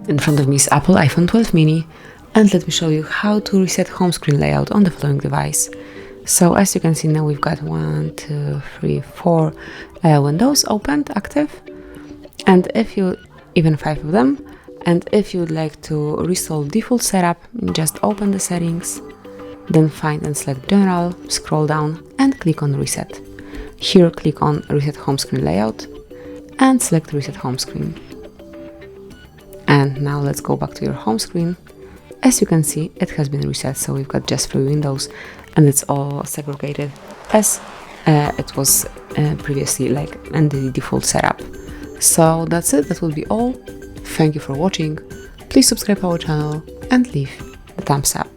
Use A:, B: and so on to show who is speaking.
A: In front of me is Apple iPhone 12 mini, and let me show you how to reset home screen layout on the following device. So as you can see now, we've got 1, 2, 3, 4 windows opened, active, and if you even 5 of them. And if you would like to restore default setup, just open the settings, then find and select General, scroll down and click on Reset. Here click on Reset Home Screen Layout and select Reset Home Screen. And now let's go back to your home screen. As you can see, it has been reset, so we've got just 3 windows and it's all segregated as it was previously, like in the default setup. So that's it, that will be all. Thank you for watching. Please subscribe our channel and leave a thumbs up.